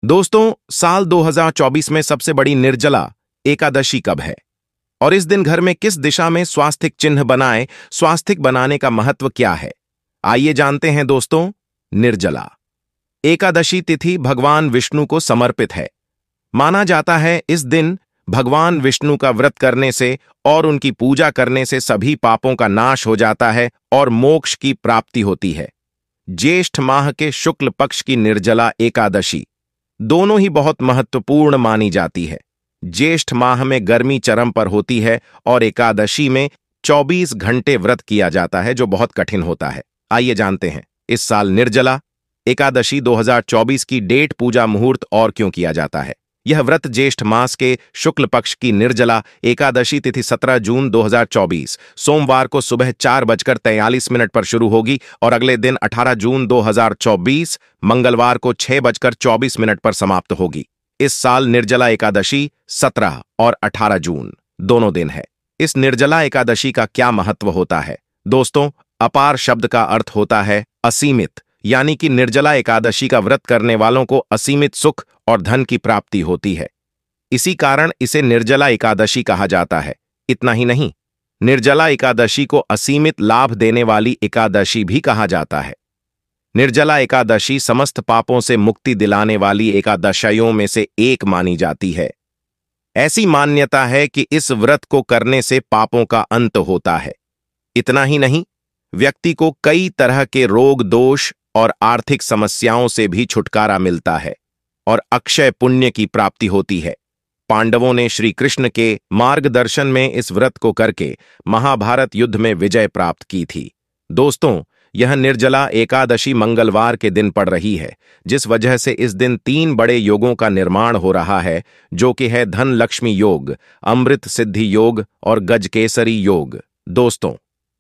दोस्तों, साल 2024 में सबसे बड़ी निर्जला एकादशी कब है और इस दिन घर में किस दिशा में स्वास्तिक चिन्ह बनाए? स्वास्तिक बनाने का महत्व क्या है, आइए जानते हैं दोस्तों। निर्जला एकादशी तिथि भगवान विष्णु को समर्पित है। माना जाता है इस दिन भगवान विष्णु का व्रत करने से और उनकी पूजा करने से सभी पापों का नाश हो जाता है और मोक्ष की प्राप्ति होती है। ज्येष्ठ माह के शुक्ल पक्ष की निर्जला एकादशी दोनों ही बहुत महत्वपूर्ण मानी जाती है। ज्येष्ठ माह में गर्मी चरम पर होती है और एकादशी में 24 घंटे व्रत किया जाता है, जो बहुत कठिन होता है। आइए जानते हैं इस साल निर्जला एकादशी 2024 की डेट, पूजा, मुहूर्त और क्यों किया जाता है। यह व्रत ज्येष्ठ मास के शुक्ल पक्ष की निर्जला एकादशी तिथि 17 जून 2024 सोमवार को सुबह 4:43 पर शुरू होगी और अगले दिन 18 जून 2024 मंगलवार को 6:24 पर समाप्त होगी। इस साल निर्जला एकादशी 17 और 18 जून दोनों दिन है। इस निर्जला एकादशी का क्या महत्व होता है? दोस्तों, अपार शब्द का अर्थ होता है असीमित, यानी कि निर्जला एकादशी का व्रत करने वालों को असीमित सुख और धन की प्राप्ति होती है। इसी कारण इसे निर्जला एकादशी कहा जाता है। इतना ही नहीं, निर्जला एकादशी को असीमित लाभ देने वाली एकादशी भी कहा जाता है। निर्जला एकादशी समस्त पापों से मुक्ति दिलाने वाली एकादशियों में से एक मानी जाती है। ऐसी मान्यता है कि इस व्रत को करने से पापों का अंत होता है। इतना ही नहीं, व्यक्ति को कई तरह के रोग, दोष और आर्थिक समस्याओं से भी छुटकारा मिलता है और अक्षय पुण्य की प्राप्ति होती है। पांडवों ने श्री कृष्ण के मार्गदर्शन में इस व्रत को करके महाभारत युद्ध में विजय प्राप्त की थी। दोस्तों, यह निर्जला एकादशी मंगलवार के दिन पड़ रही है, जिस वजह से इस दिन 3 बड़े योगों का निर्माण हो रहा है, जो कि है धन लक्ष्मी योग, अमृत सिद्धि योग और गजकेसरी योग। दोस्तों,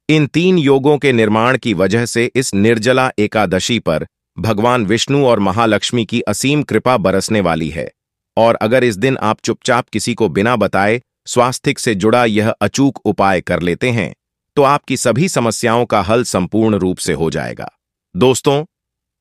इन 3 योगों के निर्माण की वजह से इस निर्जला एकादशी पर भगवान विष्णु और महालक्ष्मी की असीम कृपा बरसने वाली है। और अगर इस दिन आप चुपचाप किसी को बिना बताए स्वास्तिक से जुड़ा यह अचूक उपाय कर लेते हैं, तो आपकी सभी समस्याओं का हल संपूर्ण रूप से हो जाएगा। दोस्तों,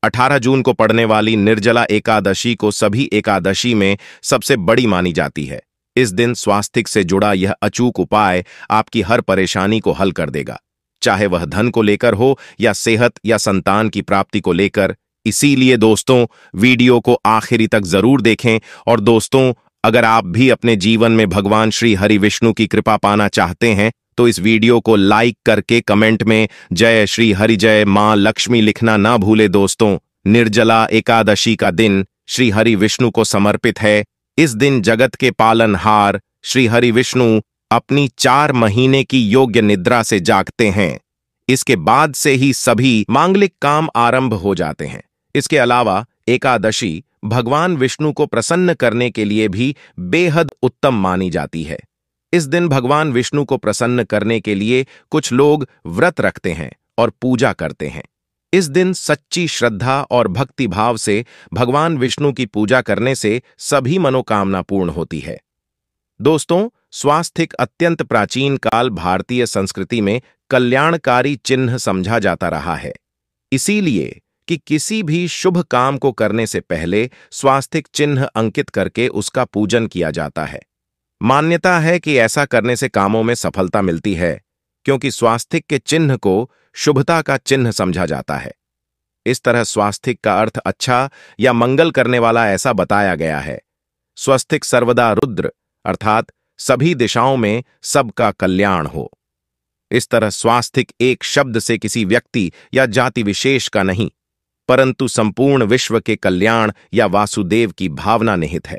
18 जून को पड़ने वाली निर्जला एकादशी को सभी एकादशी में सबसे बड़ी मानी जाती है। इस दिन स्वास्तिक से जुड़ा यह अचूक उपाय आपकी हर परेशानी को हल कर देगा, चाहे वह धन को लेकर हो या सेहत या संतान की प्राप्ति को लेकर। इसीलिए दोस्तों, वीडियो को आखिरी तक जरूर देखें। और दोस्तों, अगर आप भी अपने जीवन में भगवान श्री हरि विष्णु की कृपा पाना चाहते हैं, तो इस वीडियो को लाइक करके कमेंट में जय श्री हरि, जय मां लक्ष्मी लिखना ना भूले। दोस्तों, निर्जला एकादशी का दिन श्री हरि विष्णु को समर्पित है। इस दिन जगत के पालनहार श्री हरि विष्णु अपनी 4 महीने की योग्य निद्रा से जागते हैं। इसके बाद से ही सभी मांगलिक काम आरंभ हो जाते हैं। इसके अलावा एकादशी भगवान विष्णु को प्रसन्न करने के लिए भी बेहद उत्तम मानी जाती है। इस दिन भगवान विष्णु को प्रसन्न करने के लिए कुछ लोग व्रत रखते हैं और पूजा करते हैं। इस दिन सच्ची श्रद्धा और भक्ति भाव से भगवान विष्णु की पूजा करने से सभी मनोकामना पूर्ण होती है। दोस्तों, स्वास्तिक अत्यंत प्राचीन काल भारतीय संस्कृति में कल्याणकारी चिन्ह समझा जाता रहा है। इसीलिए कि किसी भी शुभ काम को करने से पहले स्वास्तिक चिन्ह अंकित करके उसका पूजन किया जाता है। मान्यता है कि ऐसा करने से कामों में सफलता मिलती है, क्योंकि स्वास्तिक के चिन्ह को शुभता का चिन्ह समझा जाता है। इस तरह स्वास्तिक का अर्थ अच्छा या मंगल करने वाला ऐसा बताया गया है। स्वस्तिक सर्वदा रुद्र, अर्थात सभी दिशाओं में सबका कल्याण हो। इस तरह स्वास्तिक एक शब्द से किसी व्यक्ति या जाति विशेष का नहीं, परंतु संपूर्ण विश्व के कल्याण या वासुदेव की भावना निहित है।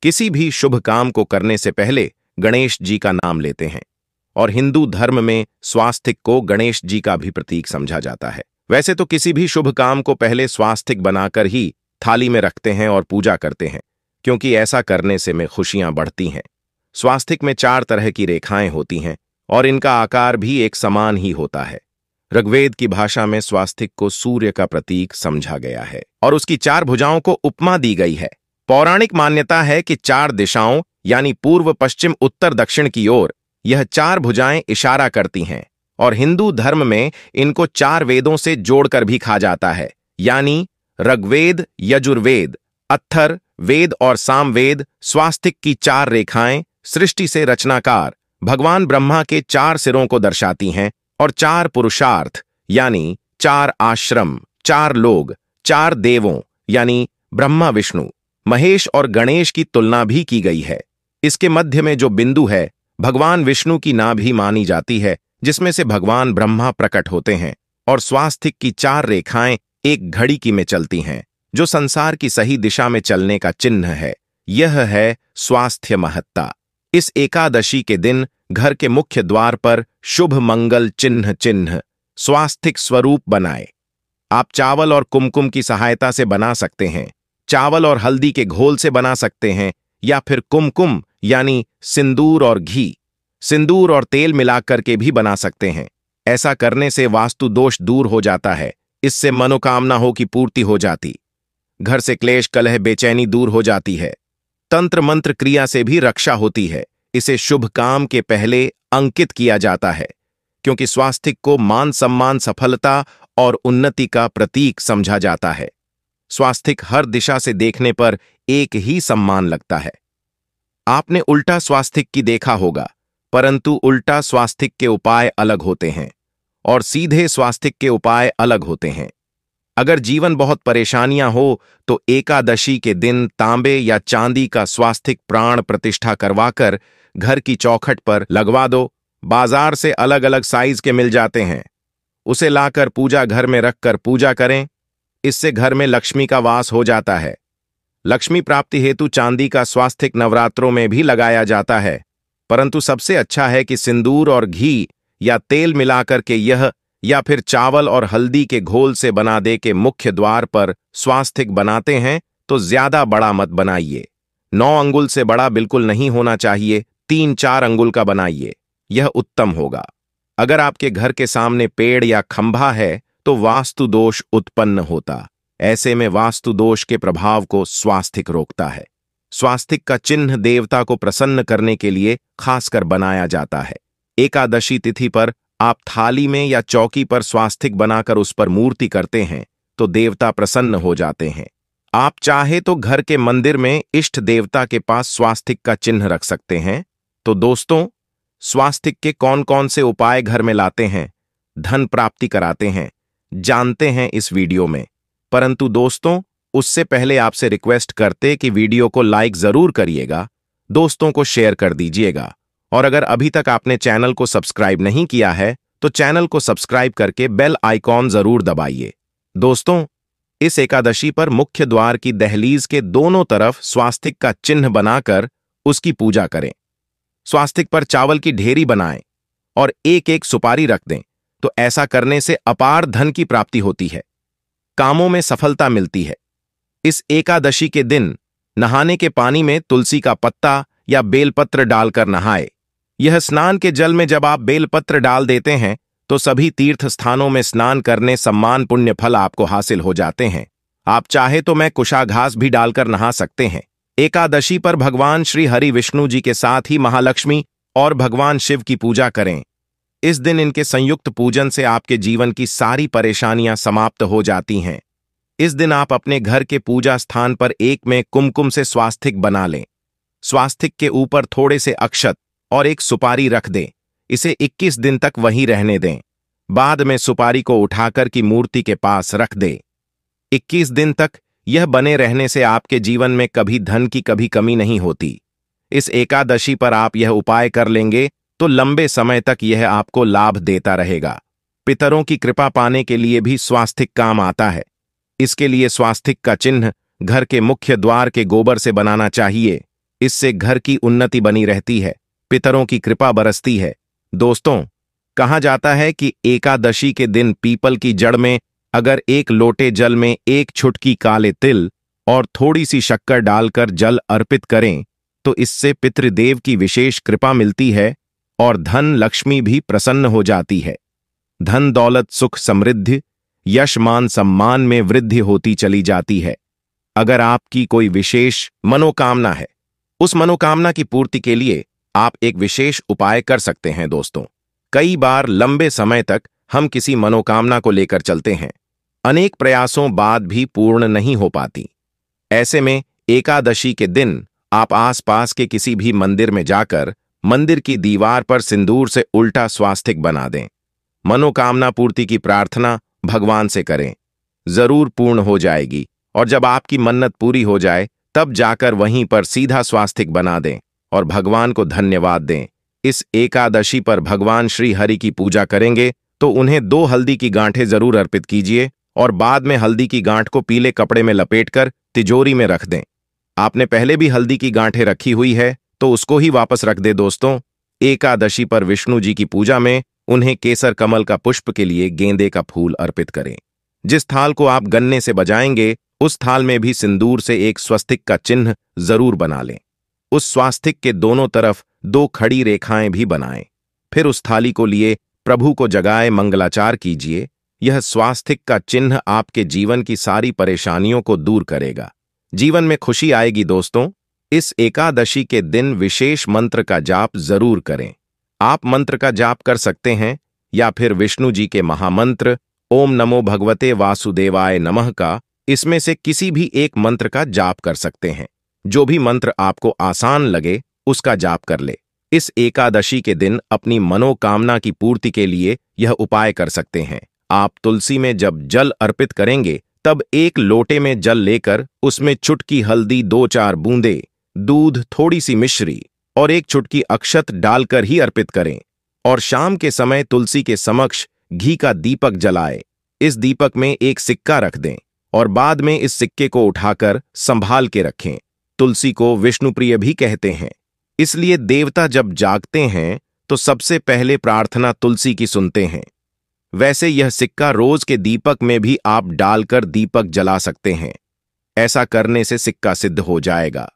किसी भी शुभ काम को करने से पहले गणेश जी का नाम लेते हैं और हिंदू धर्म में स्वास्तिक को गणेश जी का भी प्रतीक समझा जाता है। वैसे तो किसी भी शुभ काम को पहले स्वास्तिक बनाकर ही थाली में रखते हैं और पूजा करते हैं, क्योंकि ऐसा करने से में खुशियां बढ़ती हैं। स्वास्तिक में 4 तरह की रेखाएं होती हैं और इनका आकार भी एक समान ही होता है। ऋग्वेद की भाषा में स्वास्तिक को सूर्य का प्रतीक समझा गया है और उसकी 4 भुजाओं को उपमा दी गई है। पौराणिक मान्यता है कि 4 दिशाओं यानी पूर्व, पश्चिम, उत्तर, दक्षिण की ओर यह 4 भुजाएं इशारा करती हैं और हिंदू धर्म में इनको 4 वेदों से जोड़कर भी कहा जाता है, यानी ऋग्वेद, यजुर्वेद, अत्थर, वेद और सामवेद स्वास्तिक की 4 रेखाएं सृष्टि से रचनाकार भगवान ब्रह्मा के 4 सिरों को दर्शाती हैं और 4 पुरुषार्थ यानी 4 आश्रम, 4 लोग, 4 देवों यानी ब्रह्मा, विष्णु, महेश और गणेश की तुलना भी की गई है। इसके मध्य में जो बिंदु है भगवान विष्णु की नाभि मानी जाती है, जिसमें से भगवान ब्रह्मा प्रकट होते हैं, और स्वास्तिक की 4 रेखाएं एक घड़ी की में चलती हैं, जो संसार की सही दिशा में चलने का चिन्ह है। यह है स्वास्थ्य महत्ता। इस एकादशी के दिन घर के मुख्य द्वार पर शुभ मंगल चिन्ह स्वास्तिक स्वरूप बनाए। आप चावल और कुमकुम की सहायता से बना सकते हैं, चावल और हल्दी के घोल से बना सकते हैं, या फिर कुमकुम यानी सिंदूर और घी, सिंदूर और तेल मिलाकर के भी बना सकते हैं। ऐसा करने से वास्तु दोष दूर हो जाता है, इससे मनोकामनाओं की पूर्ति हो जाती, घर से क्लेश कलह बेचैनी दूर हो जाती है, तंत्र मंत्र क्रिया से भी रक्षा होती है। इसे शुभ काम के पहले अंकित किया जाता है, क्योंकि स्वास्तिक को मान सम्मान, सफलता और उन्नति का प्रतीक समझा जाता है। स्वास्तिक हर दिशा से देखने पर एक ही सम्मान लगता है। आपने उल्टा स्वास्तिक की देखा होगा, परंतु उल्टा स्वास्तिक के उपाय अलग होते हैं और सीधे स्वास्तिक के उपाय अलग होते हैं। अगर जीवन बहुत परेशानियां हो तो एकादशी के दिन तांबे या चांदी का स्वास्तिक प्राण प्रतिष्ठा करवाकर घर की चौखट पर लगवा दो। बाजार से अलग अलग साइज के मिल जाते हैं, उसे लाकर पूजा घर में रखकर पूजा करें। इससे घर में लक्ष्मी का वास हो जाता है। लक्ष्मी प्राप्ति हेतु चांदी का स्वास्तिक नवरात्रों में भी लगाया जाता है, परंतु सबसे अच्छा है कि सिंदूर और घी या तेल मिलाकर के यह, या फिर चावल और हल्दी के घोल से बना दे के मुख्य द्वार पर स्वास्तिक बनाते हैं तो ज्यादा बड़ा मत बनाइए। 9 अंगुल से बड़ा बिल्कुल नहीं होना चाहिए, 3-4 अंगुल का बनाइए, यह उत्तम होगा। अगर आपके घर के सामने पेड़ या खंभा है तो वास्तु दोष उत्पन्न होता। ऐसे में वास्तु दोष के प्रभाव को स्वास्तिक रोकता है। स्वास्तिक का चिन्ह देवता को प्रसन्न करने के लिए खासकर बनाया जाता है। एकादशी तिथि पर आप थाली में या चौकी पर स्वास्तिक बनाकर उस पर मूर्ति करते हैं तो देवता प्रसन्न हो जाते हैं। आप चाहे तो घर के मंदिर में इष्ट देवता के पास स्वास्तिक का चिन्ह रख सकते हैं। तो दोस्तों, स्वास्तिक के कौन कौन से उपाय घर में लाते हैं, धन प्राप्ति कराते हैं, जानते हैं इस वीडियो में। परंतु दोस्तों, उससे पहले आपसे रिक्वेस्ट करते कि वीडियो को लाइक जरूर करिएगा, दोस्तों को शेयर कर दीजिएगा, और अगर अभी तक आपने चैनल को सब्सक्राइब नहीं किया है तो चैनल को सब्सक्राइब करके बेल आइकॉन जरूर दबाइए। दोस्तों, इस एकादशी पर मुख्य द्वार की दहलीज के दोनों तरफ स्वास्तिक का चिन्ह बनाकर उसकी पूजा करें। स्वास्तिक पर चावल की ढेरी बनाएं और एक एक सुपारी रख दें, तो ऐसा करने से अपार धन की प्राप्ति होती है, कामों में सफलता मिलती है। इस एकादशी के दिन नहाने के पानी में तुलसी का पत्ता या बेलपत्र डालकर नहाए। यह स्नान के जल में जब आप बेलपत्र डाल देते हैं तो सभी तीर्थ स्थानों में स्नान करने सम्मान पुण्य फल आपको हासिल हो जाते हैं। आप चाहे तो मैं कुशाघास भी डालकर नहा सकते हैं। एकादशी पर भगवान श्री हरि विष्णु जी के साथ ही महालक्ष्मी और भगवान शिव की पूजा करें। इस दिन इनके संयुक्त पूजन से आपके जीवन की सारी परेशानियां समाप्त हो जाती हैं। इस दिन आप अपने घर के पूजा स्थान पर एक में कुमकुम से स्वास्तिक बना लें। स्वास्तिक के ऊपर थोड़े से अक्षत और एक सुपारी रख दें। इसे 21 दिन तक वहीं रहने दें। बाद में सुपारी को उठाकर की मूर्ति के पास रख दें। 21 दिन तक यह बने रहने से आपके जीवन में कभी धन की कभी कमी नहीं होती। इस एकादशी पर आप यह उपाय कर लेंगे तो लंबे समय तक यह आपको लाभ देता रहेगा। पितरों की कृपा पाने के लिए भी स्वास्तिक काम आता है। इसके लिए स्वास्तिक का चिन्ह घर के मुख्य द्वार के गोबर से बनाना चाहिए। इससे घर की उन्नति बनी रहती है, पितरों की कृपा बरसती है। दोस्तों, कहा जाता है कि एकादशी के दिन पीपल की जड़ में अगर 1 लोटे जल में 1 चुटकी काले तिल और थोड़ी सी शक्कर डालकर जल अर्पित करें तो इससे पितृदेव की विशेष कृपा मिलती है और धन लक्ष्मी भी प्रसन्न हो जाती है। धन दौलत सुख समृद्धि यश मान सम्मान में वृद्धि होती चली जाती है। अगर आपकी कोई विशेष मनोकामना है, उस मनोकामना की पूर्ति के लिए आप एक विशेष उपाय कर सकते हैं। दोस्तों, कई बार लंबे समय तक हम किसी मनोकामना को लेकर चलते हैं, अनेक प्रयासों बाद भी पूर्ण नहीं हो पाती। ऐसे में एकादशी के दिन आप आसपास के किसी भी मंदिर में जाकर मंदिर की दीवार पर सिंदूर से उल्टा स्वास्तिक बना दें। मनोकामना पूर्ति की प्रार्थना भगवान से करें, जरूर पूर्ण हो जाएगी। और जब आपकी मन्नत पूरी हो जाए तब जाकर वहीं पर सीधा स्वास्तिक बना दें और भगवान को धन्यवाद दें। इस एकादशी पर भगवान श्री हरि की पूजा करेंगे तो उन्हें 2 हल्दी की गांठें जरूर अर्पित कीजिए और बाद में हल्दी की गांठ को पीले कपड़े में लपेटकर तिजोरी में रख दें। आपने पहले भी हल्दी की गांठें रखी हुई है तो उसको ही वापस रख दे दोस्तों। एकादशी पर विष्णु जी की पूजा में उन्हें केसर कमल का पुष्प के लिए गेंदे का फूल अर्पित करें। जिस थाल को आप गन्ने से बजाएंगे उस थाल में भी सिंदूर से एक स्वस्तिक का चिन्ह जरूर बना लें। उस स्वास्तिक के दोनों तरफ 2 खड़ी रेखाएं भी बनाएं। फिर उस थाली को लिए प्रभु को जगाए मंगलाचार कीजिए। यह स्वास्तिक का चिन्ह आपके जीवन की सारी परेशानियों को दूर करेगा, जीवन में खुशी आएगी दोस्तों। इस एकादशी के दिन विशेष मंत्र का जाप जरूर करें। आप मंत्र का जाप कर सकते हैं या फिर विष्णु जी के महामंत्र ओम नमो भगवते वासुदेवाय नमः का, इसमें से किसी भी एक मंत्र का जाप कर सकते हैं। जो भी मंत्र आपको आसान लगे उसका जाप कर ले। इस एकादशी के दिन अपनी मनोकामना की पूर्ति के लिए यह उपाय कर सकते हैं। आप तुलसी में जब जल अर्पित करेंगे तब 1 लोटे में जल लेकर उसमें चुटकी हल्दी, 2-4 बूंदे दूध, थोड़ी सी मिश्री और 1 चुटकी अक्षत डालकर ही अर्पित करें। और शाम के समय तुलसी के समक्ष घी का दीपक जलाए। इस दीपक में 1 सिक्का रख दें और बाद में इस सिक्के को उठाकर संभाल के रखें। तुलसी को विष्णुप्रिय भी कहते हैं, इसलिए देवता जब जागते हैं तो सबसे पहले प्रार्थना तुलसी की सुनते हैं। वैसे यह सिक्का रोज के दीपक में भी आप डालकर दीपक जला सकते हैं। ऐसा करने से सिक्का सिद्ध हो जाएगा।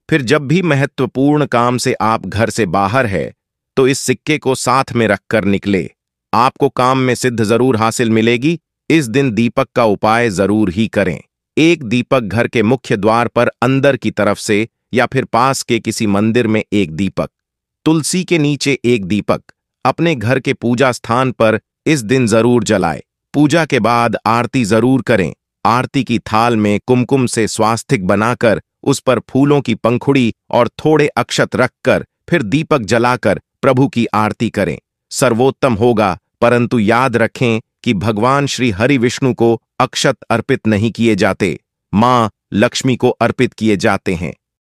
फिर जब भी महत्वपूर्ण काम से आप घर से बाहर है तो इस सिक्के को साथ में रखकर निकले। आपको काम में सिद्ध जरूर हासिल मिलेगी। इस दिन दीपक का उपाय जरूर ही करें। 1 दीपक घर के मुख्य द्वार पर अंदर की तरफ से या फिर पास के किसी मंदिर में 1 दीपक, तुलसी के नीचे 1 दीपक अपने घर के पूजा स्थान पर इस दिन जरूर जलाए। पूजा के बाद आरती जरूर करें। आरती की थाल में कुमकुम से स्वास्तिक बनाकर उस पर फूलों की पंखुड़ी और थोड़े अक्षत रखकर फिर दीपक जलाकर प्रभु की आरती करें। सर्वोत्तम होगा, परंतु याद रखें कि भगवान श्री हरि विष्णु को अक्षत अर्पित नहीं किए जाते, मां लक्ष्मी को अर्पित किए जाते हैं।